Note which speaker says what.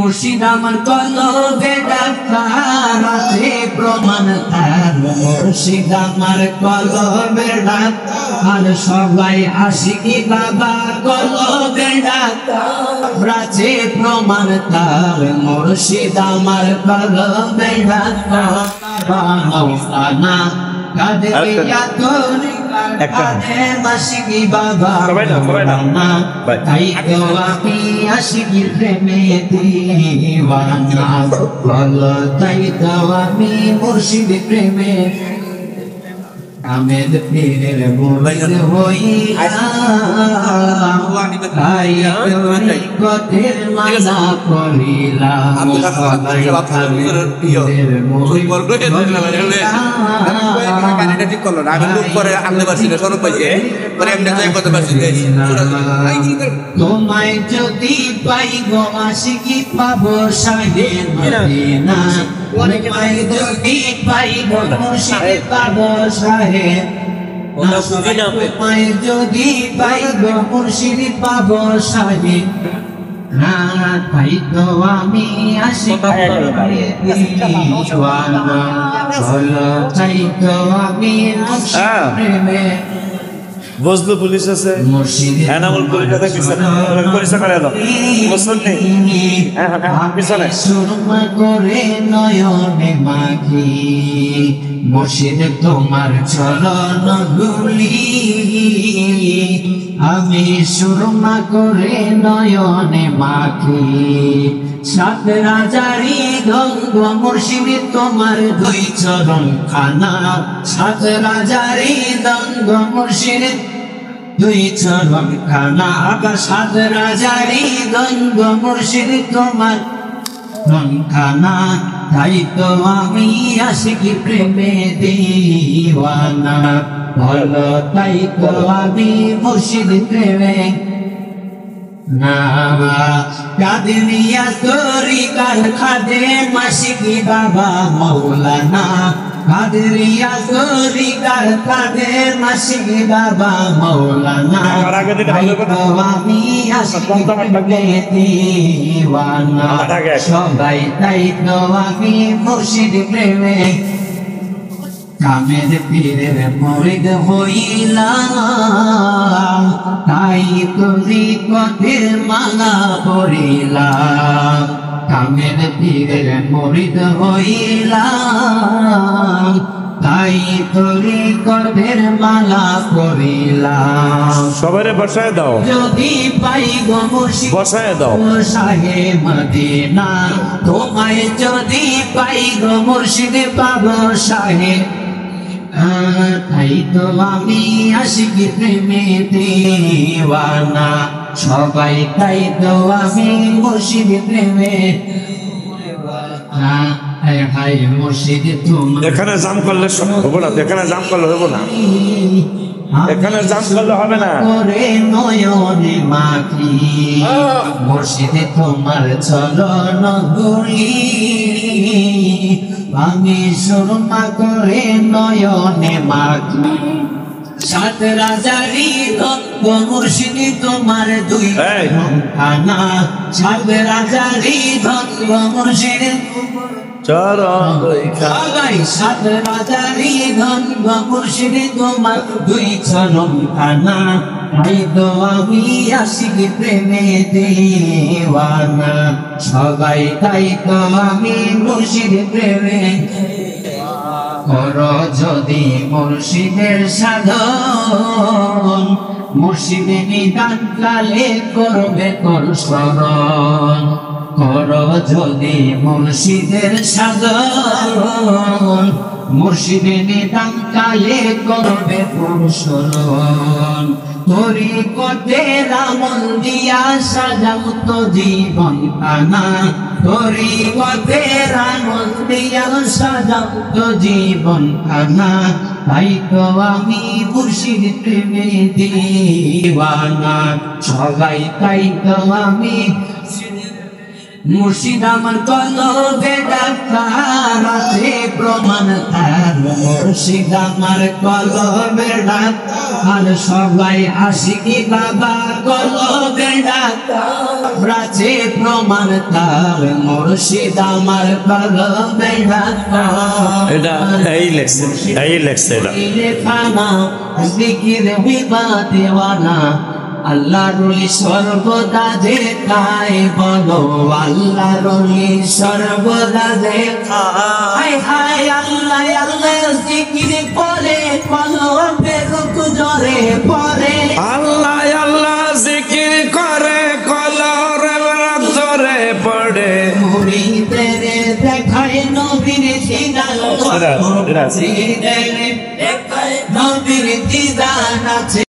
Speaker 1: মুর্শিদ আমার কলবে ডাক্তার আছে প্রমাণ তার মুর্শিদ আমার কলবে ডাক্তার সবাই আশিকি বাবা কলবে ডাক্তার আছে প্রমাণ তার মুর্শিদ আমার কলবে ডাক্তার বাবা কাদেরিয়া তোরি আশিকি বাবা তাই তো আমি আশিকি প্রেমে দিওয়ানা বলো তাই তো আমি মুর্শিদ প্রেমে আমেদ পীরের মুরিদ হইলাম তাই কতের মালা পড়িলাম পীরের মুরিদ তোমায় যদি পাইব আশিকি পাবো শাহে মদিনা তোমায় যদি পাইব মুর্শিদ পাবো শাহে তোমায় যদি পাইব মুর্শিদ পাবো শাহে তাই তো আমি আশিকি দিওয়ানা বলো তাই তো আমি মুর্শিদ প্রেমে
Speaker 2: বজলু পুলিশ আছে এনামুল পুলিশ আছে পরিচয় করে দাও মুসল্লি পিছনে
Speaker 1: সুরমা করে নয়নে মাখি মুর্শিদ তোমার চরণ ধুলি আমি সুরমা করে নয়নে মাখি সাত রাজারি দঙ্গ মুর্শিদ তোমার দুই চরণ খানা সাত রাজারি দঙ্গ মুর্শিদ দুই চরণ খানা আবার সাত রাজারি দঙ্গ মুর্শিদ তোমার খানা তাই তো আমি আশিকি প্রেমে দিওয়ানা বলো তাই তো আমি মুর্শিদ প্রেমে কাদিরিয়া তরিকার খাদেম আশিকি বাবা মৌলানা কাদিরিয়া তরিকার খাদেম আশিকি বাবা মৌলানা আমি আশিকি প্রেমে দিওয়ানা সবাই তাই তো আমি মুর্শিদ প্রেমে কামের পীরের মুরিদ হইলাম তাই তোরি পথের মালা পড়িলাম কামের পীরের মুরিদ হইলাম তাই তোরি পথের মালা পড়িলাম
Speaker 2: সবারে বসায় দাও
Speaker 1: যদি পাই গো মুর্শিদ
Speaker 2: বসায় দাও
Speaker 1: শাহে মদিনা তোমায় যদি পাই গো মুর্শিদ পাবো শাহে তাই তো আমি আশিকি প্রেমে দিওয়ানা সবাই তাই তো আমি মুর্শিদ প্রেমে হায় মুর্শিদ তুমি
Speaker 2: এখানে জাম করলে হবে না এখানে জাম করলে হবে না এখানে জাম করলে হবে না
Speaker 1: করে নয়নে মাখি মুর্শিদ তোমার চরণ ধুলি আমি সুরমা করে নয়নে মাখি সাত রাজারি দঙ্গ মুর্শিদ তোমার দুই খানা সাত রাজারি দঙ্গ মুর্শিদ
Speaker 2: চরণ
Speaker 1: সবাই সাত রাজারি দঙ্গ মুর্শিদ তোমার দুই চরণ খানা তাই তো আমি আশিকি প্রেমে দিওয়ানা সবাই তাই তো আমি মুর্শিদ প্রেমে কর যদি মুর্শিদের সাধন মুর্শিদ নিদান কালে করবে কর স্মরণ কর যদি মুর্শিদের সাধন মুর্শিদ নিদান কালে করবে কর স্মরণ তোরি কতে রামন দিয়া সাজাও তো জীবন খানা তোরি কতে রামন দিয়া সাজাও তো জীবন খানা তাই তো আমি মুর্শিদ প্রেমে দিওয়ানা সবাই তাই তো আমি মুর্শিদ আমার কলবে ডাক্তার আছে প্রমাণ তার মুর্শিদ আমার কলবে ডাক্তার সবাই আশিকি বাবা কলবে ডাক্তার আছে প্রমাণ তার মুর্শিদ আমার কলবে ডাক্তার
Speaker 2: এটা এই লেখছে এটা
Speaker 1: খানা জিকির বিবাদে ওয়ালা আল্লাহ রলি সর্বদা দেখায় বলো আল্লাহ রলি সর্বদা দেখায় হায় আল্লাহ আল্লাহ জিকির করে কলবে রুক জরে পড়ে
Speaker 2: আল্লাহ আল্লাহ জিকির করে কলবে রুক জরে পড়ে
Speaker 1: মুরিদের দেখায় নবীর দিদার মুরিদের দেখায় নবীর দিদার আছে